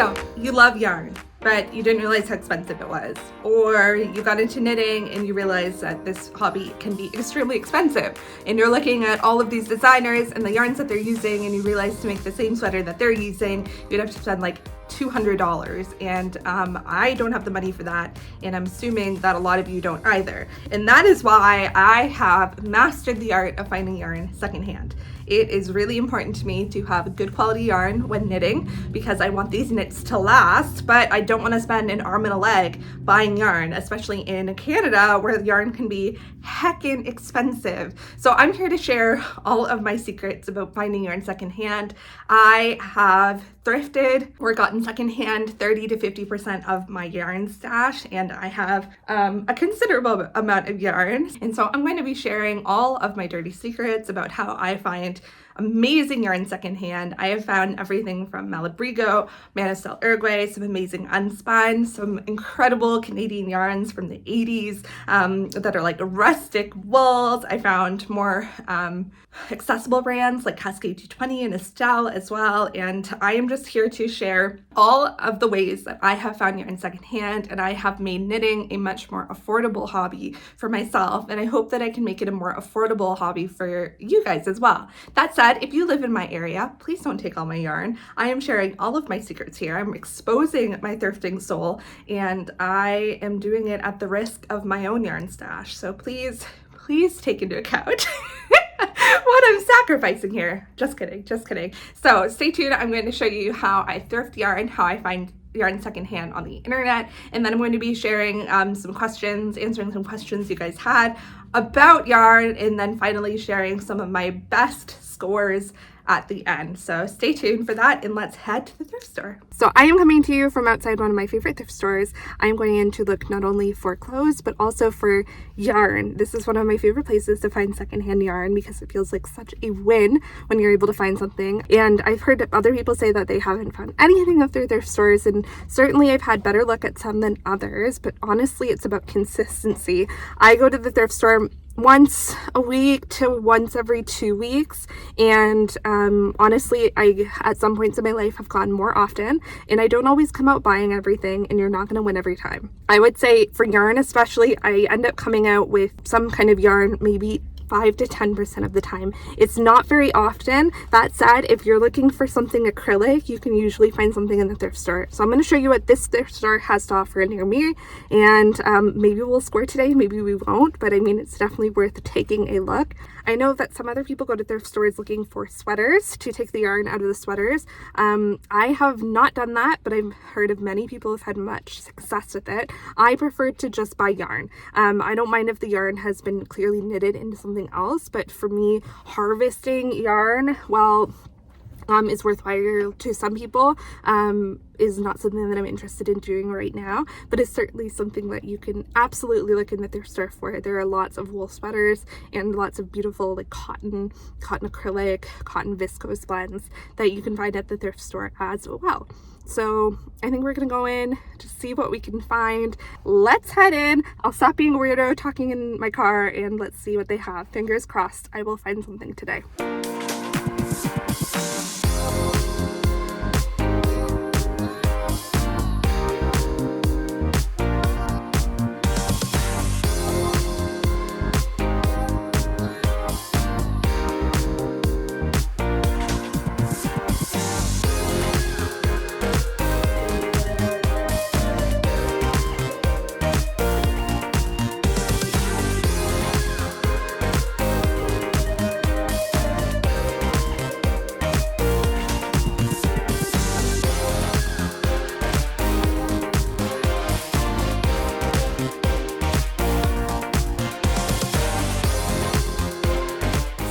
So you love yarn, but you didn't realize how expensive it was. Or you got into knitting and you realized that this hobby can be extremely expensive. And you're looking at all of these designers and the yarns that they're using, and you realize to make the same sweater that they're using, you'd have to spend like $200. And I don't have the money for that. And I'm assuming that a lot of you don't either. And that is why I have mastered the art of finding yarn secondhand. It is really important to me to have good quality yarn when knitting because I want these knits to last, but I don't want to spend an arm and a leg buying yarn, especially in Canada where yarn can be heckin' expensive. So I'm here to share all of my secrets about finding yarn secondhand. I have thrifted or gotten secondhand 30 to 50% of my yarn stash, and I have a considerable amount of yarn. And so I'm going to be sharing all of my dirty secrets about how I find amazing yarn secondhand. I have found everything from Malabrigo, Manistel Uruguay, some amazing unspun, some incredible Canadian yarns from the 80s that are like rustic wools. I found more accessible brands like Cascade 220 and Estelle as well. And I am just here to share all of the ways that I have found yarn secondhand, and I have made knitting a much more affordable hobby for myself. And I hope that I can make it a more affordable hobby for you guys as well. That said, if you live in my area, please don't take all my yarn. I am sharing all of my secrets here. I'm exposing my thrifting soul, and I am doing it at the risk of my own yarn stash. So please take into account what I'm sacrificing here. Just kidding. So stay tuned. I'm going to show you how I thrift yarn, how I find yarn secondhand on the internet, and then I'm going to be sharing answering some questions you guys had about yarn, and then finally sharing some of my best scores at the end. So stay tuned for that, and let's head to the thrift store. So I am coming to you from outside one of my favorite thrift stores. I'm going in to look not only for clothes but also for yarn. This is one of my favorite places to find secondhand yarn because it feels like such a win when you're able to find something. And I've heard other people say that they haven't found anything at their thrift stores, and certainly I've had better luck at some than others, but honestly it's about consistency. I go to the thrift store once a week to once every 2 weeks, and honestly I at some points in my life have gone more often, and I don't always come out buying everything, and you're not going to win every time. I would say for yarn especially, I end up coming out with some kind of yarn maybe 5 to 10% of the time. It's not very often. That said, if you're looking for something acrylic, you can usually find something in the thrift store. So I'm going to show you what this thrift store has to offer near me, and maybe we'll score today, maybe we won't, but I mean, it's definitely worth taking a look. I know that some other people go to thrift stores looking for sweaters to take the yarn out of the sweaters. I have not done that, but I've heard of many people have had much success with it. I prefer to just buy yarn. I don't mind if the yarn has been clearly knitted into something else, but for me, harvesting yarn, well, is worthwhile to some people, is not something that I'm interested in doing right now, but it's certainly something that you can absolutely look in the thrift store for. There are lots of wool sweaters and lots of beautiful like cotton acrylic, cotton viscose blends that you can find at the thrift store as well. So I think we're gonna go in to see what we can find. Let's head in. I'll stop being a weirdo talking in my car, and let's see what they have. Fingers crossed I will find something today.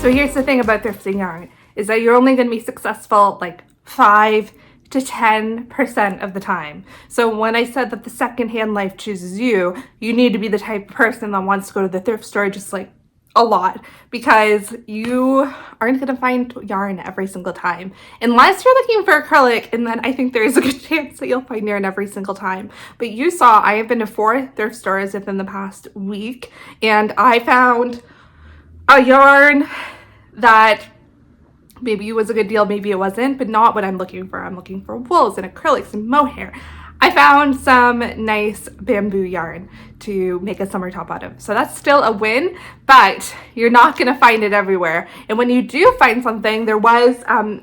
So here's the thing about thrifting yarn, is that you're only going to be successful like 5 to 10% of the time. So when I said that the secondhand life chooses you, you need to be the type of person that wants to go to the thrift store just like a lot, because you aren't going to find yarn every single time unless you're looking for acrylic, and then I think there's a good chance that you'll find yarn every single time. But you saw I have been to 4 thrift stores within the past week, and I found a yarn that Maybe it was a good deal, maybe it wasn't, but not what I'm looking for. I'm looking for wools and acrylics and mohair. I found some nice bamboo yarn to make a summer top out of. So that's still a win, but you're not gonna find it everywhere. And when you do find something, there was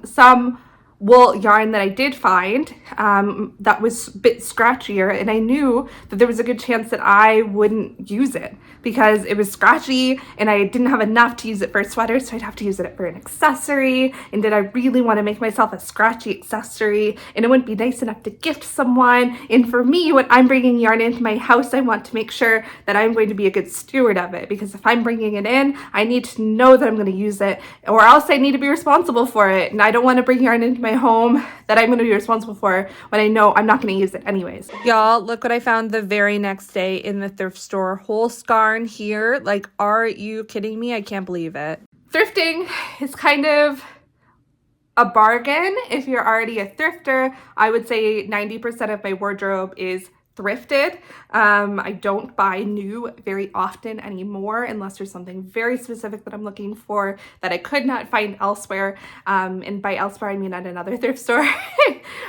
some wool yarn that I did find that was a bit scratchier, and I knew that there was a good chance that I wouldn't use it because it was scratchy and I didn't have enough to use it for a sweater, so I'd have to use it for an accessory. And did I really want to make myself a scratchy accessory? And it wouldn't be nice enough to gift someone. And for me, when I'm bringing yarn into my house, I want to make sure that I'm going to be a good steward of it, because if I'm bringing it in, I need to know that I'm going to use it, or else I need to be responsible for it. And I don't want to bring yarn into my home that I'm going to be responsible for when I know I'm not going to use it anyways. Y'all, look what I found the very next day in the thrift store. Whole scarn here. Like, are you kidding me? I can't believe it. Thrifting is kind of a bargain if you're already a thrifter. I would say 90% of my wardrobe is thrifted. I don't buy new very often anymore unless there's something very specific that I'm looking for that I could not find elsewhere. And by elsewhere, I mean at another thrift store.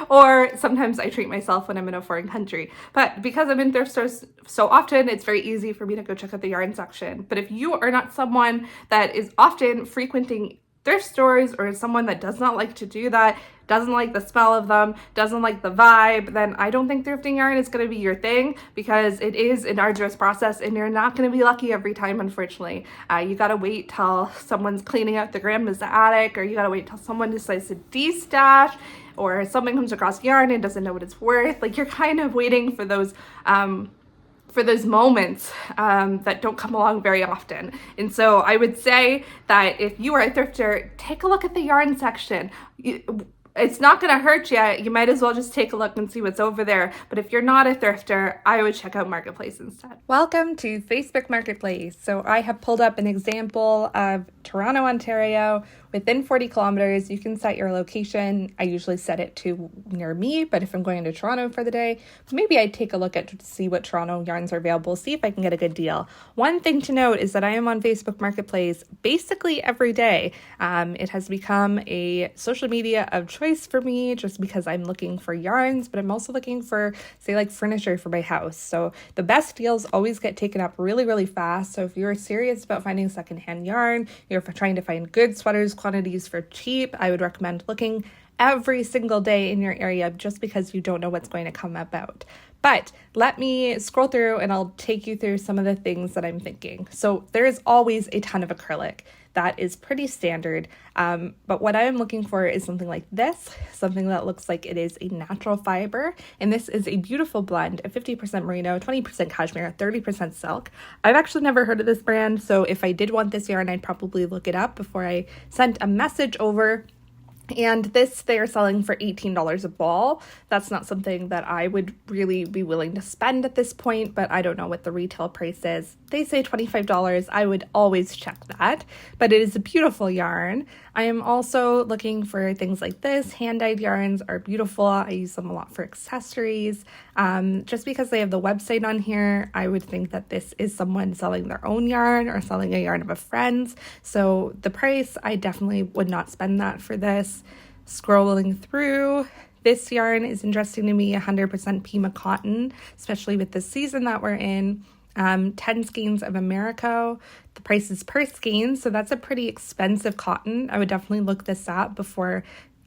Or sometimes I treat myself when I'm in a foreign country. But because I'm in thrift stores so often, it's very easy for me to go check out the yarn section. But if you are not someone that is often frequenting thrift stores, or someone that does not like to do that, doesn't like the smell of them, doesn't like the vibe, then I don't think thrifting yarn is going to be your thing, because it is an arduous process and you're not going to be lucky every time, unfortunately. You got to wait till someone's cleaning out the grandma's attic, or you got to wait till someone decides to de-stash, or someone comes across yarn and doesn't know what it's worth. Like, you're kind of waiting for those moments that don't come along very often. And so I would say that if you are a thrifter, take a look at the yarn section. It's not going to hurt you. You might as well just take a look and see what's over there. But if you're not a thrifter, I would check out Marketplace instead. Welcome to Facebook Marketplace. So I have pulled up an example of Toronto, Ontario. Within 40 kilometers, you can set your location. I usually set it to near me, but if I'm going to Toronto for the day, maybe I'd take a look at to see what Toronto yarns are available, see if I can get a good deal. One thing to note is that I am on Facebook Marketplace basically every day. It has become a social media of choice for me just because I'm looking for yarns, but I'm also looking for, say, like furniture for my house. So the best deals always get taken up really, really fast. So if you're serious about finding secondhand yarn, you're trying to find good sweaters, quantities for cheap, I would recommend looking every single day in your area, just because you don't know what's going to come about. But let me scroll through and I'll take you through some of the things that I'm thinking. So there is always a ton of acrylic. That is pretty standard. But what I'm looking for is something like this, something that looks like it is a natural fiber. And this is a beautiful blend of 50% merino, 20% cashmere, 30% silk. I've actually never heard of this brand, so if I did want this yarn, I'd probably look it up before I sent a message over. And this they are selling for $18 a ball. That's not something that I would really be willing to spend at this point, but I don't know what the retail price is. They say $25. I would always check that, but it is a beautiful yarn. I am also looking for things like this. Hand-dyed yarns are beautiful. I use them a lot for accessories. Just because they have the website on here, I would think that this is someone selling their own yarn or selling a yarn of a friend's. So the price, I definitely would not spend that for this. Scrolling through, this yarn is interesting to me, 100% Pima cotton, especially with the season that we're in. 10 skeins of Americo. The price is per skein, so that's a pretty expensive cotton. I would definitely look this up before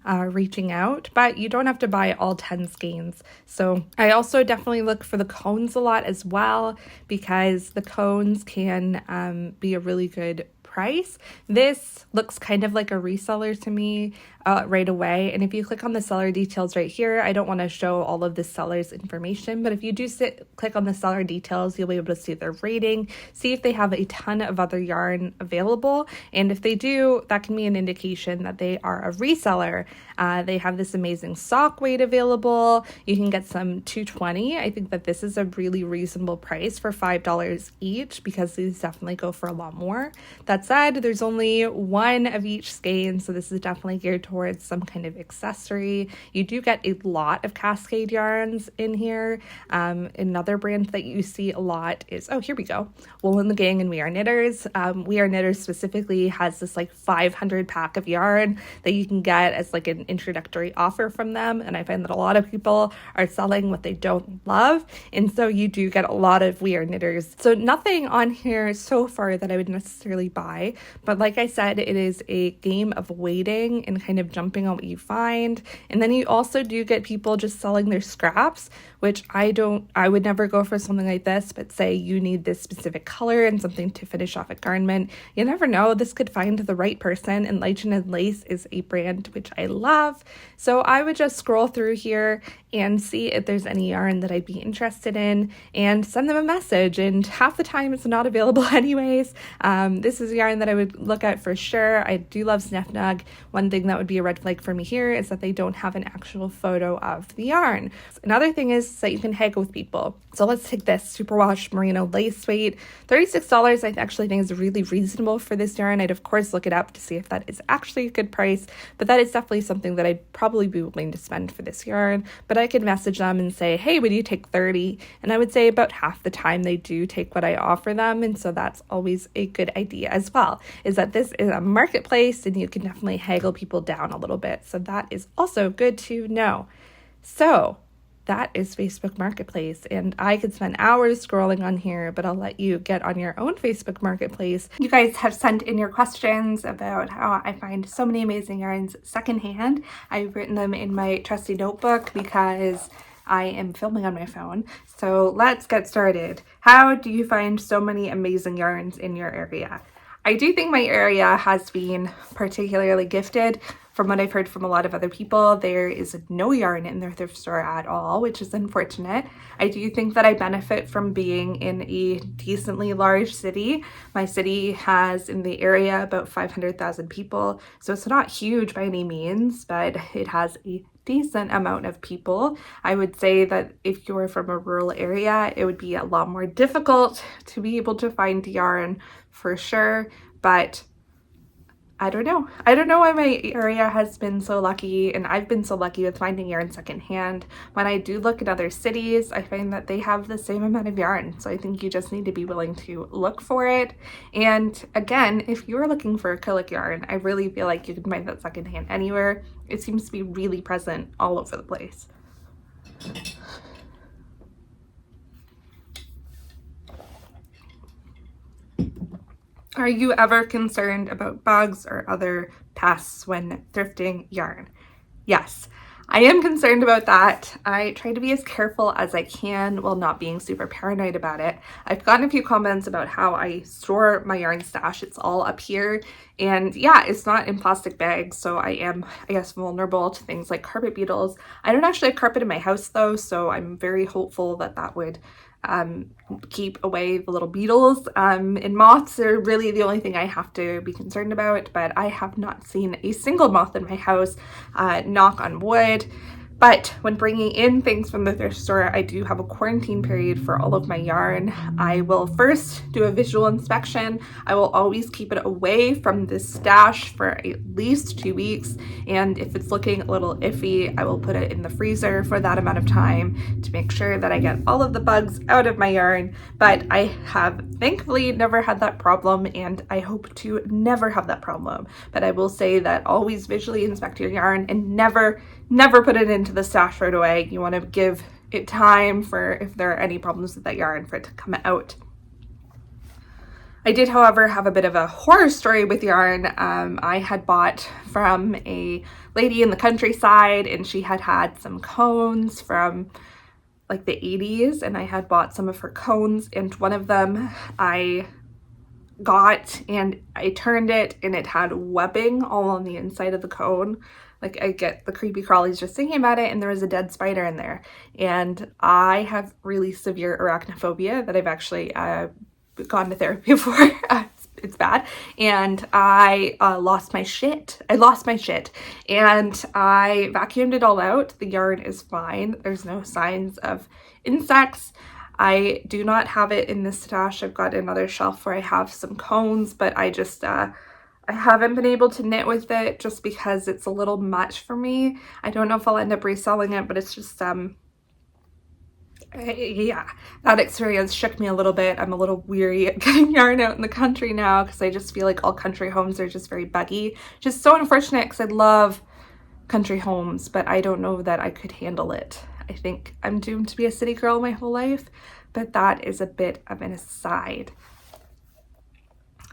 reaching out, but you don't have to buy all 10 skeins. So I also definitely look for the cones a lot as well, because the cones can be a really good price. This looks kind of like a reseller to me right away. And if you click on the seller details right here, I don't want to show all of the seller's information, but if you do click on the seller details, you'll be able to see their rating, see if they have a ton of other yarn available. And if they do, that can be an indication that they are a reseller. They have this amazing sock weight available. You can get some 220. I think that this is a really reasonable price for $5 each, because these definitely go for a lot more. That's that said, there's only one of each skein, so this is definitely geared towards some kind of accessory. You do get a lot of cascade yarns in here. Another brand that you see a lot is, oh, here we go, Wool and the Gang and We Are Knitters. We Are Knitters specifically has this like 500 pack of yarn that you can get as like an introductory offer from them, and I find that a lot of people are selling what they don't love, and so you do get a lot of We Are Knitters. So nothing on here so far that I would necessarily buy, but like I said, it is a game of waiting and kind of jumping on what you find. And then you also do get people just selling their scraps, which I would never go for something like this, but say you need this specific color and something to finish off a garment. You never know, this could find the right person, and Lichen and Lace is a brand which I love. So I would just scroll through here and see if there's any yarn that I'd be interested in and send them a message, and half the time it's not available anyways. This is a yarn that I would look at for sure. I do love Snifnug. One thing that would be a red flag for me here is that they don't have an actual photo of the yarn. Another thing is that you can haggle with people. So let's take this superwash merino lace weight. $36 I actually think is really reasonable for this yarn. I'd of course look it up to see if that is actually a good price, but that is definitely something that I'd probably be willing to spend for this yarn. But I could message them and say, hey, would you take 30? And I would say about half the time they do take what I offer them, and so that's always a good idea as well, is that this is a marketplace and you can definitely haggle people down a little bit. So that is also good to know. So that is Facebook Marketplace, and I could spend hours scrolling on here, but I'll let you get on your own Facebook Marketplace. You guys have sent in your questions about how I find so many amazing yarns secondhand. I've written them in my trusty notebook because I am filming on my phone. So let's get started. How do you find so many amazing yarns in your area? I do think my area has been particularly gifted. From what I've heard from a lot of other people, there is no yarn in their thrift store at all, which is unfortunate. I do think that I benefit from being in a decently large city. My city has in the area about 500,000 people, so it's not huge by any means, but it has a decent amount of people. I would say that if you were from a rural area, it would be a lot more difficult to be able to find yarn for sure, but I don't know. I don't know why my area has been so lucky, and I've been so lucky with finding yarn secondhand. When I do look at other cities, I find that they have the same amount of yarn. So I think you just need to be willing to look for it. And again, if you're looking for acrylic yarn, I really feel like you can find that secondhand anywhere. It seems to be really present all over the place. Are you ever concerned about bugs or other pests when thrifting yarn? Yes, I am concerned about that. I try to be as careful as I can while not being super paranoid about it. I've gotten a few comments about how I store my yarn stash. It's all up here, and yeah, it's not in plastic bags, so I am, I guess, vulnerable to things like carpet beetles. I don't actually have carpet in my house though, so I'm very hopeful that that would keep away the little beetles. And moths are really the only thing I have to be concerned about, but I have not seen a single moth in my house, knock on wood. But when bringing in things from the thrift store, I do have a quarantine period for all of my yarn. I will first do a visual inspection. I will always keep it away from the stash for at least 2 weeks. And if it's looking a little iffy, I will put it in the freezer for that amount of time to make sure that I get all of the bugs out of my yarn. But I have thankfully never had that problem, and I hope to never have that problem. But I will say that always visually inspect your yarn and never put it into the stash right away. You want to give it time for, if there are any problems with that yarn, for it to come out. I did, however, have a bit of a horror story with yarn. I had bought from a lady in the countryside, and she had had some cones from like the 80s, and I had bought some of her cones, and one of them I got and I turned it and it had webbing all on the inside of the cone. Like, I get the creepy crawlies just thinking about it, and there was a dead spider in there. And I have really severe arachnophobia that I've actually gone to therapy for. It's bad. And I lost my shit. And I vacuumed it all out. The yarn is fine. There's no signs of insects. I do not have it in this stash. I've got another shelf where I have some cones, but I just I haven't been able to knit with it just because it's a little much for me. I don't know if I'll end up reselling it, but it's just yeah, that experience shook me a little bit. I'm a little weary at getting yarn out in the country now because I just feel like all country homes are just very buggy. Just so unfortunate because I love country homes, but I don't know that I could handle it. I think I'm doomed to be a city girl my whole life, but that is a bit of an aside.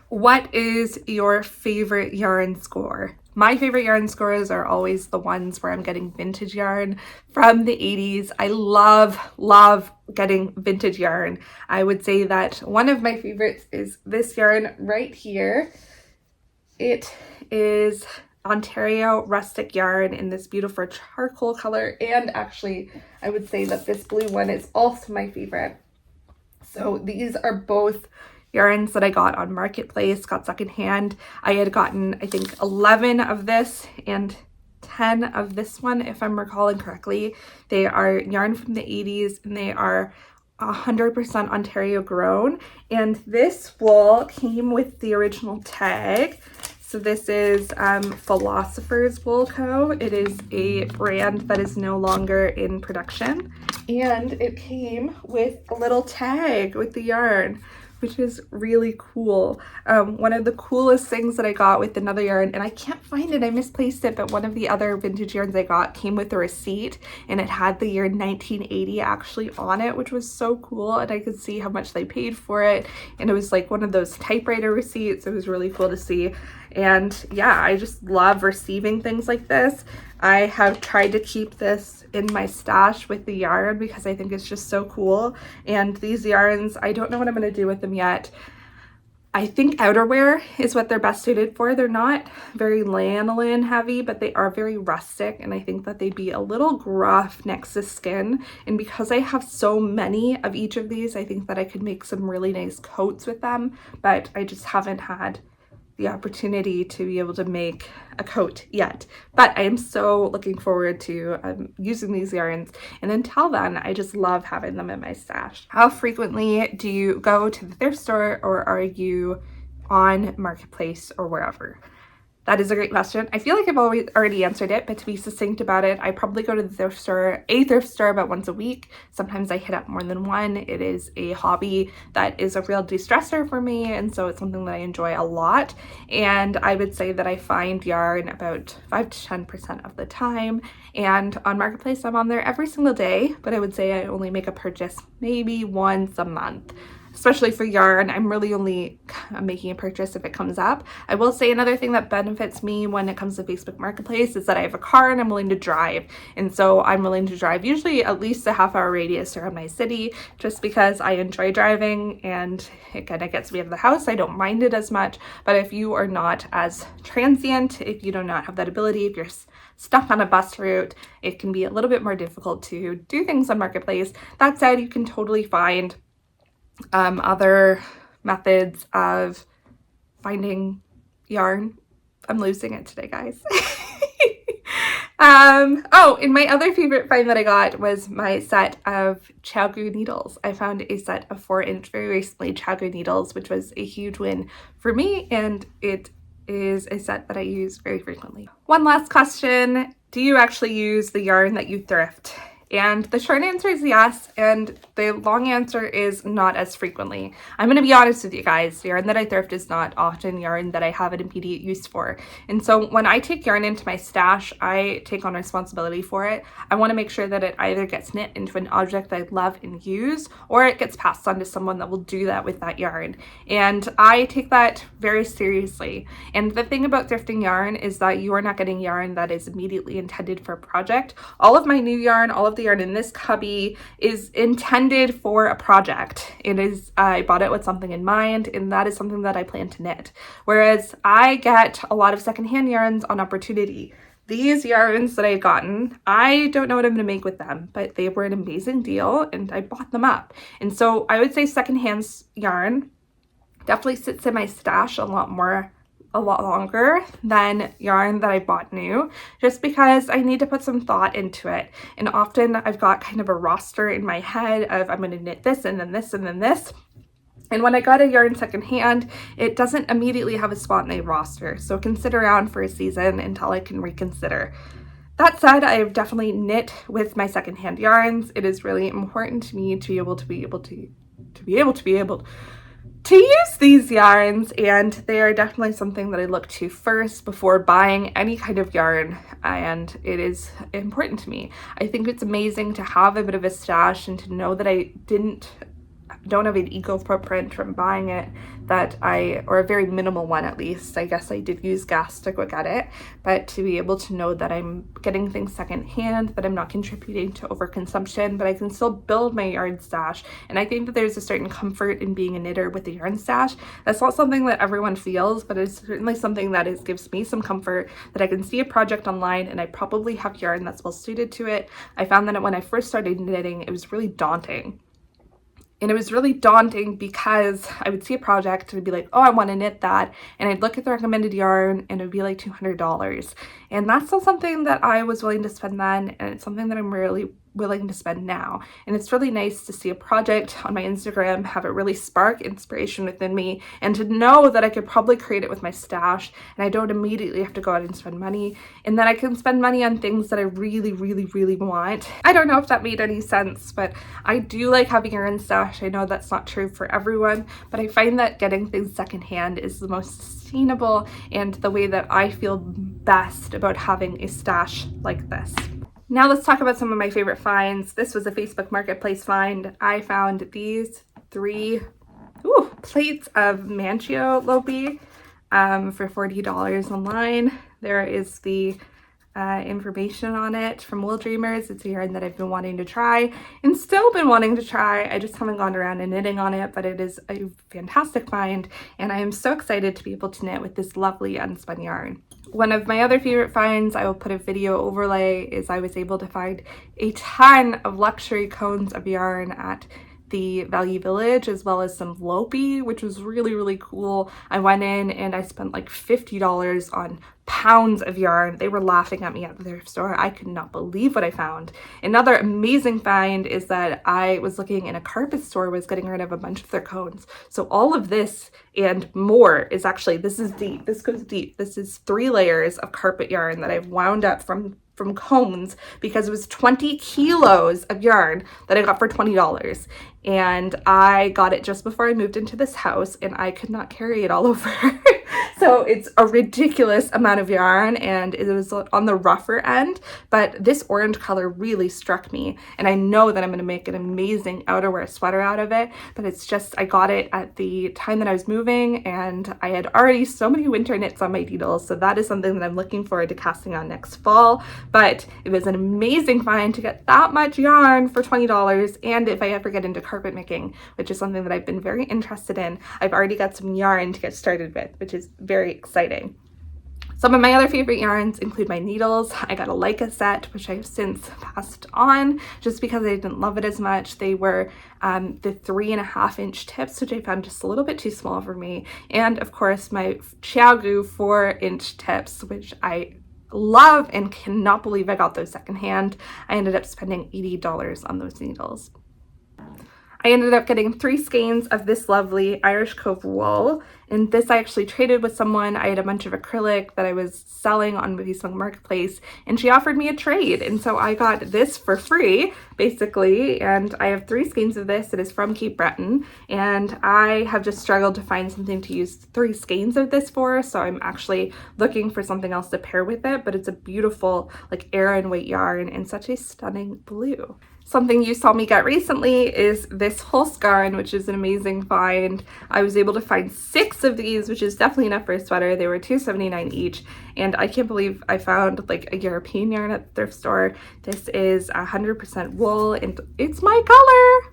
What is your favorite yarn score? My favorite yarn scores are always the ones where I'm getting vintage yarn from the 80s. I love getting vintage yarn. I would say that one of my favorites is this yarn right here. It is Ontario rustic yarn in this beautiful charcoal color, and actually I would say that this blue one is also my favorite. So these are both yarns that I got on Marketplace, got secondhand. I had gotten, I think, 11 of this and 10 of this one, if I'm recalling correctly. They are yarn from the 80s, and they are 100% Ontario grown. And this wool came with the original tag. So this is Philosopher's Wool Co. It is a brand that is no longer in production. And it came with a little tag with the yarn, which is really cool. One of the coolest things that I got with another yarn, and I can't find it, I misplaced it, but one of the other vintage yarns I got came with a receipt, and it had the year 1980 actually on it, which was so cool, and I could see how much they paid for it, and it was like one of those typewriter receipts. It was really cool to see. And yeah, I just love receiving things like this. I have tried to keep this in my stash with the yarn because I think it's just so cool. And these yarns, I don't know what I'm going to do with them yet. I think outerwear is what they're best suited for. They're not very lanolin heavy, but they are very rustic, and I think that they'd be a little gruff next to skin. And because I have so many of each of these, I think that I could make some really nice coats with them, but I just haven't had the opportunity to be able to make a coat yet. But I am so looking forward to using these yarns, and until then I just love having them in my stash. How frequently do you go to the thrift store, or are you on Marketplace or wherever? That is a great question. I feel like I've already answered it, but to be succinct about it, I probably go to the thrift store about once a week. Sometimes I hit up more than one. It is a hobby that is a real de-stressor for me, and so it's something that I enjoy a lot. And I would say that I find yarn about 5 to 10% of the time. And on Marketplace, I'm on there every single day, but I would say I only make a purchase maybe once a month. Especially for yarn, I'm really only making a purchase if it comes up. I will say another thing that benefits me when it comes to Facebook Marketplace is that I have a car and I'm willing to drive. And so I'm willing to drive usually at least a half-hour radius around my city, just because I enjoy driving and it kind of gets me out of the house. I don't mind it as much. But if you are not as transient, if you do not have that ability, if you're stuck on a bus route, it can be a little bit more difficult to do things on Marketplace. That said, you can totally find other methods of finding yarn. I'm losing it today, guys. Oh, and my other favorite find that I got was my set of Chagu needles. I found a set of 4-inch very recently Chagu needles, which was a huge win for me, and it is a set that I use very frequently. One last question. Do you actually use the yarn that you thrift? And the short answer is yes, and the long answer is not as frequently. I'm going to be honest with you guys, yarn that I thrift is not often yarn that I have an immediate use for. And so when I take yarn into my stash, I take on responsibility for it. I want to make sure that it either gets knit into an object I love and use, or it gets passed on to someone that will do that with that yarn. And I take that very seriously. And the thing about thrifting yarn is that you are not getting yarn that is immediately intended for a project. All of my new yarn, all of the yarn in this cubby is intended for a project. It is, I bought it with something in mind, and that is something that I plan to knit. Whereas I get a lot of secondhand yarns on opportunity. These yarns that I had gotten, I don't know what I'm going to make with them, but they were an amazing deal and I bought them up. And so I would say secondhand yarn definitely sits in my stash a lot a lot longer than yarn that I bought new, just because I need to put some thought into it. And often I've got kind of a roster in my head of I'm going to knit this and then this and then this. And when I got a yarn secondhand, it doesn't immediately have a spot in the roster. So it can sit around for a season until I can reconsider. That said, I have definitely knit with my secondhand yarns. It is really important to me to be able to use these yarns, and they are definitely something that I look to first before buying any kind of yarn, and it is important to me. I think it's amazing to have a bit of a stash and to know that I don't have an eco footprint from buying it, or a very minimal one at least. I guess I did use gas to go get it, but to be able to know that I'm getting things secondhand, that I'm not contributing to overconsumption, but I can still build my yarn stash. And I think that there's a certain comfort in being a knitter with a yarn stash. That's not something that everyone feels, but it's certainly something that gives me some comfort, that I can see a project online and I probably have yarn that's well suited to it. I found that when I first started knitting, it was really daunting. And it was really daunting because I would see a project and I'd be like, oh, I want to knit that. And I'd look at the recommended yarn and it would be like $200. And that's not something that I was willing to spend then. And it's something that I'm really willing to spend now. And it's really nice to see a project on my Instagram, have it really spark inspiration within me, and to know that I could probably create it with my stash and I don't immediately have to go out and spend money, and that I can spend money on things that I really, really, really want. I don't know if that made any sense, but I do like having a yarn stash. I know that's not true for everyone, but I find that getting things secondhand is the most sustainable and the way that I feel best about having a stash like this. Now let's talk about some of my favorite finds. This was a Facebook Marketplace find. I found these 3 plates of Manchio Lopi for $40 online. There is the information on it from Wool Dreamers. It's a yarn that I've been wanting to try and still been wanting to try. I just haven't gone around and knitting on it, but it is a fantastic find, and I am so excited to be able to knit with this lovely unspun yarn. One of my other favorite finds, I will put a video overlay, is I was able to find a ton of luxury cones of yarn at the Value Village, as well as some Lopi, which was really, really cool. I went in and I spent like $50 on pounds of yarn. They were laughing at me at the thrift store. I could not believe what I found. Another amazing find is that I was looking in a carpet store, was getting rid of a bunch of their cones. So all of this and more is actually, this is deep. This goes deep. This is 3 layers of carpet yarn that I've wound up from cones, because it was 20 kilos of yarn that I got for $20. And I got it just before I moved into this house, and I could not carry it all over. So it's a ridiculous amount of yarn, and it was on the rougher end, but this orange color really struck me, and I know that I'm going to make an amazing outerwear sweater out of it. But it's just, I got it at the time that I was moving, and I had already so many winter knits on my needles, so that is something that I'm looking forward to casting on next fall. But it was an amazing find to get that much yarn for $20, and if I ever get into carpet making, which is something that I've been very interested in, I've already got some yarn to get started with, which is very exciting. Some of my other favorite yarns include my needles. I got a Leica set, which I've since passed on just because I didn't love it as much. They were the 3.5-inch tips, which I found just a little bit too small for me. And of course my Xiaogu 4-inch tips, which I love and cannot believe I got those secondhand. I ended up spending $80 on those needles. I ended up getting 3 skeins of this lovely Irish Cove wool, and this I actually traded with someone. I had a bunch of acrylic that I was selling on Facebook Marketplace, and she offered me a trade, and so I got this for free, basically, and I have 3 skeins of this. It is from Cape Breton, and I have just struggled to find something to use 3 skeins of this for, so I'm actually looking for something else to pair with it, but it's a beautiful, like, Aran weight yarn in such a stunning blue. Something you saw me get recently is this Hulse yarn, which is an amazing find. I was able to find 6 of these, which is definitely enough for a sweater. They were $2.79 each, and I can't believe I found like a European yarn at the thrift store. This is 100% wool, and it's my color.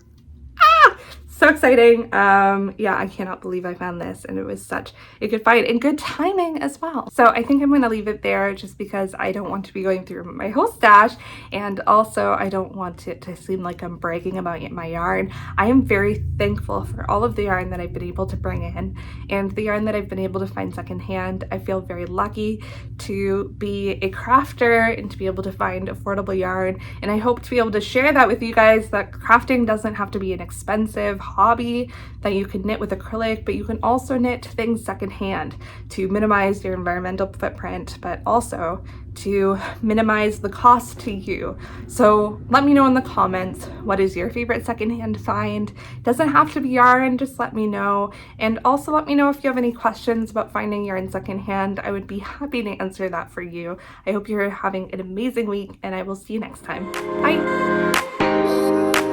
So exciting. Yeah, I cannot believe I found this, and it was such a good find and good timing as well. So I think I'm going to leave it there just because I don't want to be going through my whole stash, and also I don't want it to seem like I'm bragging about my yarn. I am very thankful for all of the yarn that I've been able to bring in and the yarn that I've been able to find secondhand. I feel very lucky to be a crafter and to be able to find affordable yarn, and I hope to be able to share that with you guys, that crafting doesn't have to be an expensive hobby, that you can knit with acrylic, but you can also knit things secondhand to minimize your environmental footprint, but also to minimize the cost to you. So let me know in the comments, what is your favorite secondhand find? Doesn't have to be yarn, just let me know. And also let me know if you have any questions about finding yarn secondhand. I would be happy to answer that for you. I hope you're having an amazing week, and I will see you next time. Bye.